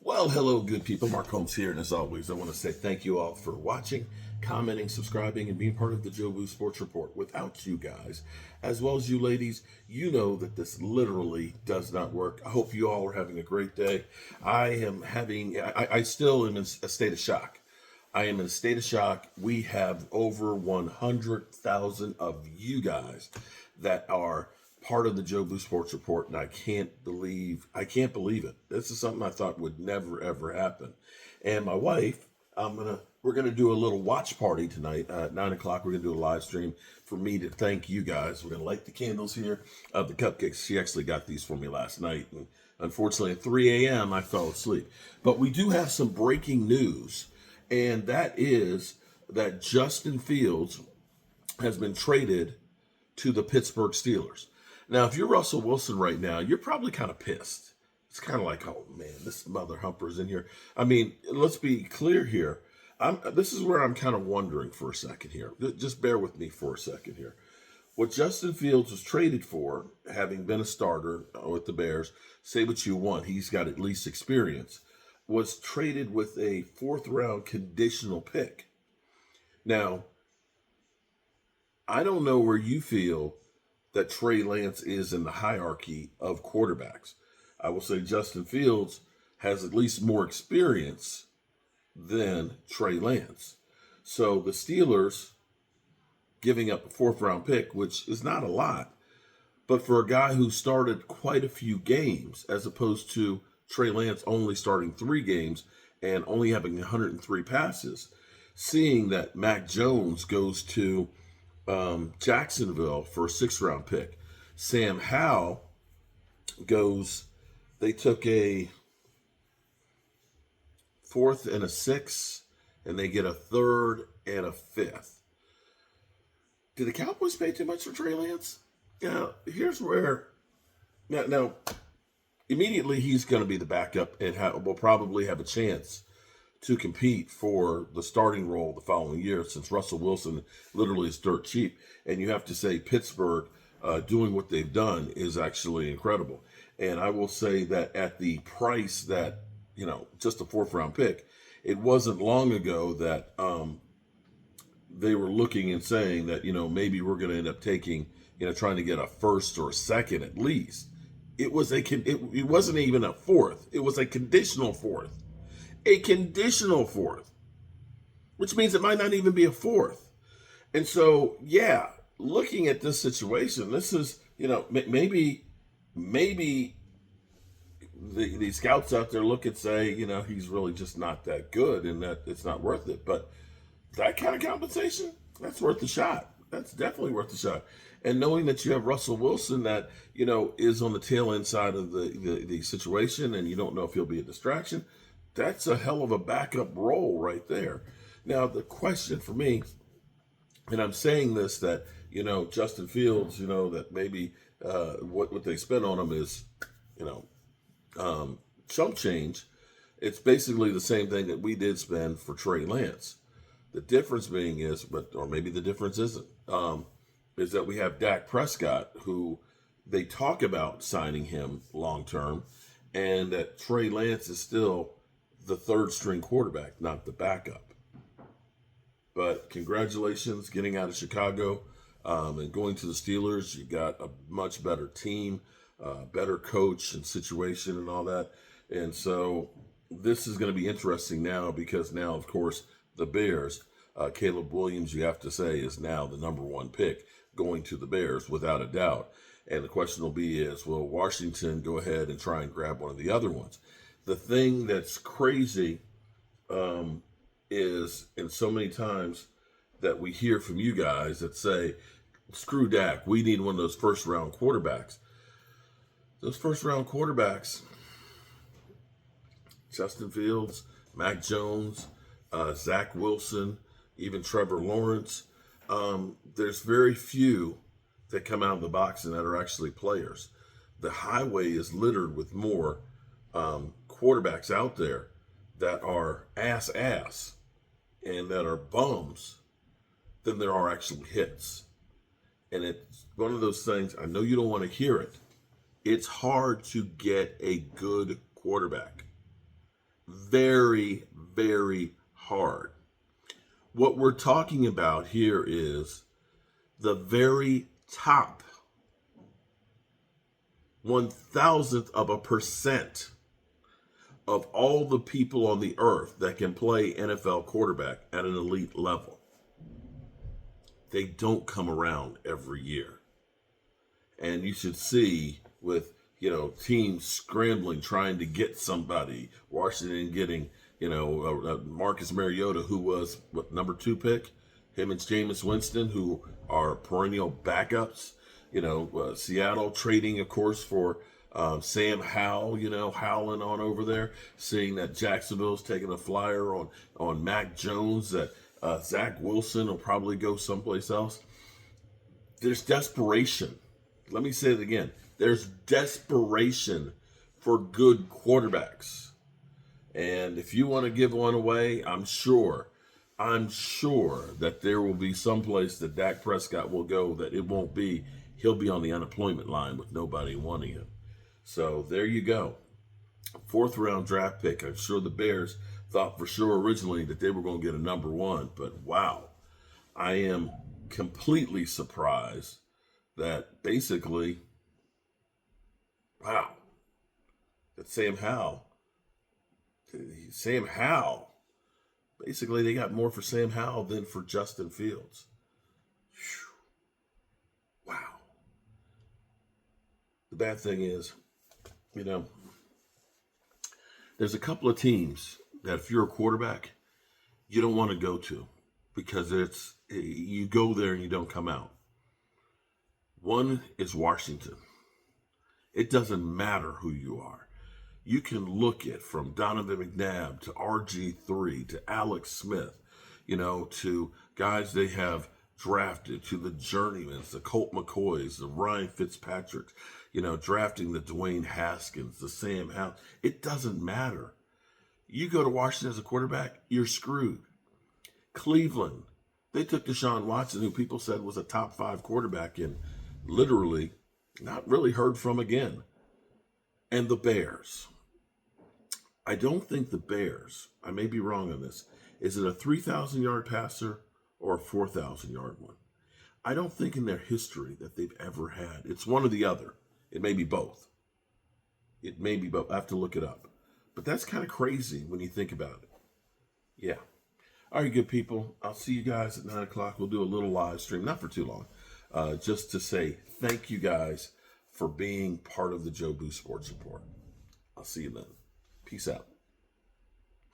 Well, hello, good people. Mark Holmes here, and as always, I want to say thank you all for watching, commenting, subscribing, and being part of the Joe Boo Sports Report. Without you guys, as well as you ladies, you know that this literally does not work. I hope you all are having a great day. I still am in a state of shock. I am in a state of shock. We have over 100,000 of you guys that are part of the Joe Boo Sports Report, and I can't believe it. This is something I thought would never ever happen. And my wife, we're gonna do a little watch party tonight at 9 o'clock. We're gonna do a live stream for me to thank you guys. We're gonna light the candles here, the cupcakes. She actually got these for me last night, and unfortunately at 3 a.m. I fell asleep. But we do have some breaking news, and that is that Justin Fields has been traded to the Pittsburgh Steelers. Now, if you're Russell Wilson right now, you're probably kind of pissed. It's kind of like, oh man, this mother humper's in here. I mean, let's be clear here. This is where I'm kind of wondering for a second here. Just bear with me for a second here. What Justin Fields was traded for, having been a starter with the Bears, say what you want, he's got at least experience, was traded with a fourth-round conditional pick. Now, I don't know where you feel that Trey Lance is in the hierarchy of quarterbacks. I will say Justin Fields has at least more experience than Trey Lance. So the Steelers giving up a fourth-round pick, which is not a lot, but for a guy who started quite a few games, as opposed to Trey Lance only starting 3 games and only having 103 passes, seeing that Mac Jones goes to Jacksonville for a 6th-round pick. Sam Howell goes, they took a 4th and a 6th, and they get a 3rd and a 5th. Did the Cowboys pay too much for Trey Lance? Now, here's where, now immediately he's going to be the backup and will probably have a chance to compete for the starting role the following year, since Russell Wilson literally is dirt cheap. And you have to say Pittsburgh doing what they've done is actually incredible. And I will say that at the price that, just a 4th-round pick, it wasn't long ago that they were looking and saying that, maybe we're going to end up taking, trying to get a 1st or a 2nd at least. It wasn't even a 4th. It was a conditional 4th. A conditional 4th, which means it might not even be a 4th. And so, yeah, looking at this situation, this is, maybe the scouts out there look and say, he's really just not that good and that it's not worth it. But that kind of compensation, that's worth the shot. That's definitely worth the shot. And knowing that you have Russell Wilson that, is on the tail end side of the situation, and you don't know if he'll be a distraction, that's a hell of a backup role right there. Now, the question for me, and I'm saying this, that, Justin Fields, that maybe what they spent on him is, chump change. It's basically the same thing that we did spend for Trey Lance. The difference being is, or maybe the difference isn't, is that we have Dak Prescott, who they talk about signing him long-term, and that Trey Lance is still the 3rd-string quarterback, not the backup. But congratulations getting out of Chicago and going to the Steelers. You got a much better team, better coach and situation and all that. And so this is going to be interesting now, because now, of course, the Bears, Caleb Williams, you have to say, is now the number 1 pick going to the Bears without a doubt. And the question will be is, will Washington go ahead and try and grab one of the other ones? The thing that's crazy is, and so many times that we hear from you guys that say, screw Dak, we need one of those 1st-round quarterbacks. Those 1st-round quarterbacks, Justin Fields, Mac Jones, Zach Wilson, even Trevor Lawrence, there's very few that come out of the box and that are actually players. The highway is littered with more quarterbacks out there that are ass and that are bums than there are actually hits. And it's one of those things, I know you don't want to hear it. It's hard to get a good quarterback. very, very hard. What we're talking about here is the very top 1,000th% of all the people on the earth that can play NFL quarterback at an elite level. They don't come around every year. And you should see with, teams scrambling, trying to get somebody, Washington getting, Marcus Mariota, who was, number 2 pick? Him and Jameis Winston, who are perennial backups. Seattle trading, of course, for Sam Howell, howling on over there, seeing that Jacksonville's taking a flyer on Mac Jones, that Zach Wilson will probably go someplace else. There's desperation. Let me say it again. There's desperation for good quarterbacks. And if you want to give one away, I'm sure that there will be someplace that Dak Prescott will go that it won't be. He'll be on the unemployment line with nobody wanting him. So there you go. 4th round draft pick. I'm sure the Bears thought for sure originally that they were going to get a number 1. But wow, I am completely surprised that basically, that Sam Howell, basically they got more for Sam Howell than for Justin Fields. Wow. The bad thing is, there's a couple of teams that if you're a quarterback, you don't want to go to because you go there and you don't come out. One is Washington. It doesn't matter who you are. You can look at from Donovan McNabb to RG3 to Alex Smith, to guys they have drafted, to the journeymans, the Colt McCoys, the Ryan Fitzpatricks, drafting the Dwayne Haskins, the Sam Howell. It doesn't matter. You go to Washington as a quarterback, you're screwed. Cleveland, they took Deshaun Watson, who people said was a top 5 quarterback, and literally not really heard from again. And the Bears. I don't think the Bears, I may be wrong on this, is it a 3,000-yard passer or a 4,000-yard one? I don't think in their history that they've ever had. It's one or the other. It may be both. I have to look it up. But that's kind of crazy when you think about it. Yeah. All right, good people. I'll see you guys at 9 o'clock. We'll do a little live stream, not for too long, just to say thank you guys for being part of the Joe Boo Sports Report. I'll see you then. Peace out.